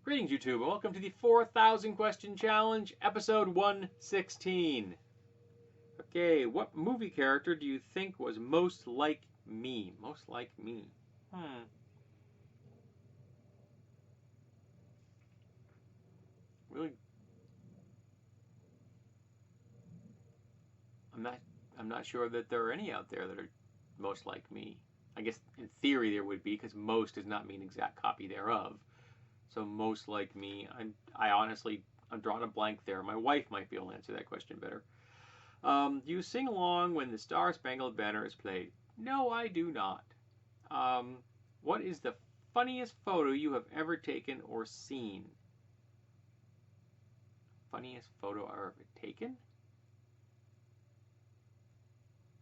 Greetings, YouTube, and welcome to the 4,000 Question Challenge, episode 116. Okay, what movie character do you think was most like me? Most like me? Really? I'm not sure that there are any out there that are most like me. I guess in theory there would be, because most does not mean exact copy thereof. So most like me, I'm drawing a blank there. My wife might be able to answer that question better. Do you sing along when the Star Spangled Banner is played? No, I do not. What is the funniest photo you have ever taken or seen? Funniest photo I've ever taken?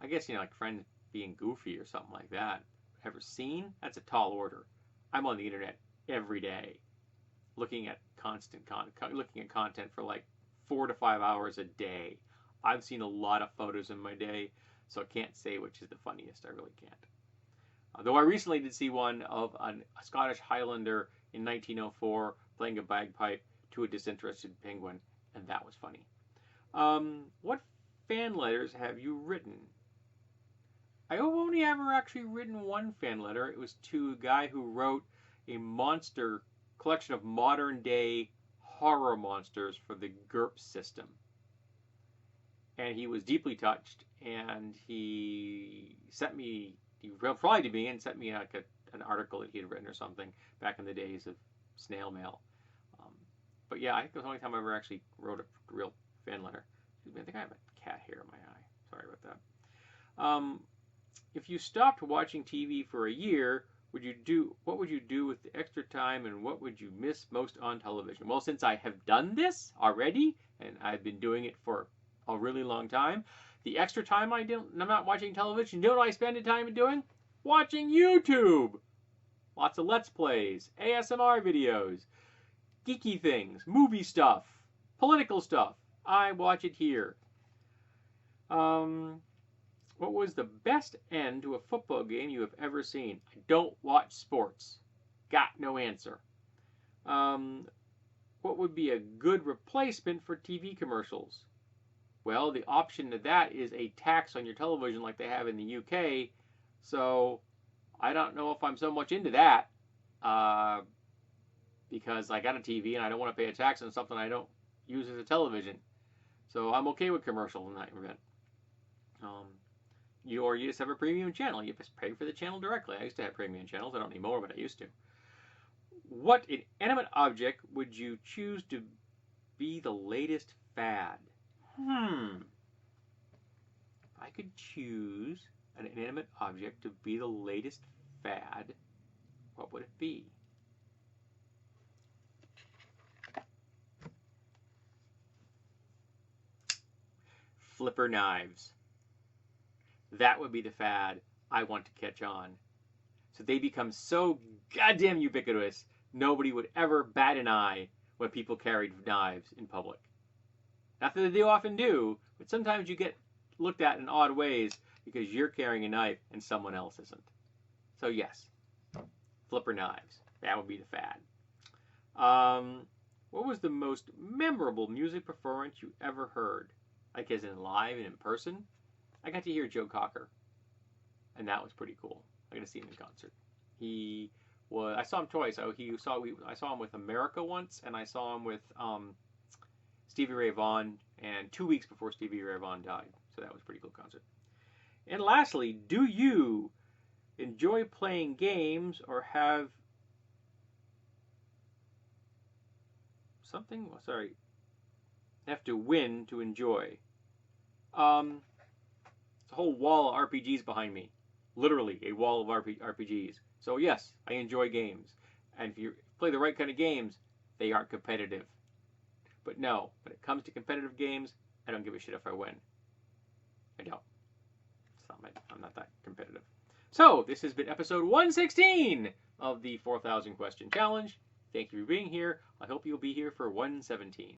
I guess, like friends being goofy or something like that. Ever seen? That's a tall order. I'm on the internet every day, looking at content for like 4 to 5 hours a day. I've seen a lot of photos in my day, so I can't say which is the funniest. I really can't. Though I recently did see one of a Scottish Highlander in 1904 playing a bagpipe to a disinterested penguin, and that was funny. What fan letters have you written? I've only ever actually written one fan letter. It was to a guy who wrote a monster collection of modern day horror monsters for the GURP system. And he was deeply touched, and he replied to me and sent me an article that he had written or something back in the days of snail mail. But yeah, I think it was the only time I ever actually wrote a real fan letter. I think I have a cat hair in my eye. Sorry about that. If you stopped watching TV for a year, what would you do with the extra time, and what would you miss most on television? Well, since I have done this already, and I've been doing it for a really long time, the extra time I'm not watching television, you know what I spend the time doing? Watching YouTube! Lots of Let's Plays, ASMR videos, geeky things, movie stuff, political stuff. I watch it here. What was the best end to a football game you have ever seen? I don't watch sports. Got no answer. What would be a good replacement for TV commercials? Well, the option to that is a tax on your television like they have in the UK. So I don't know if I'm so much into that, because I got a TV and I don't want to pay a tax on something I don't use as a television. So I'm okay with commercial in that event. You just have a premium channel. You just pay for the channel directly. I used to have premium channels. I don't anymore, but I used to. What inanimate object would you choose to be the latest fad? If I could choose an inanimate object to be the latest fad, what would it be? Flipper knives. That would be the fad I want to catch on. So they become so goddamn ubiquitous, nobody would ever bat an eye when people carried knives in public. Not that they often do, but sometimes you get looked at in odd ways because you're carrying a knife and someone else isn't. So yes, flipper knives. That would be the fad. What was the most memorable music performance you ever heard? Like as in live and in person? I got to hear Joe Cocker, and that was pretty cool. I got to see him in concert. I saw him twice. I saw him with America once, and I saw him with Stevie Ray Vaughan, and 2 weeks before Stevie Ray Vaughan died. So that was a pretty cool concert. And lastly, do you enjoy playing games or have something? Have to win to enjoy? A whole wall of RPGs behind me. Literally a wall of RPGs. So yes, I enjoy games. And if you play the right kind of games, they aren't competitive. But no, when it comes to competitive games, I don't give a shit if I win. I don't. I'm not that competitive. So this has been episode 116 of the 4,000 Question Challenge. Thank you for being here. I hope you'll be here for 117.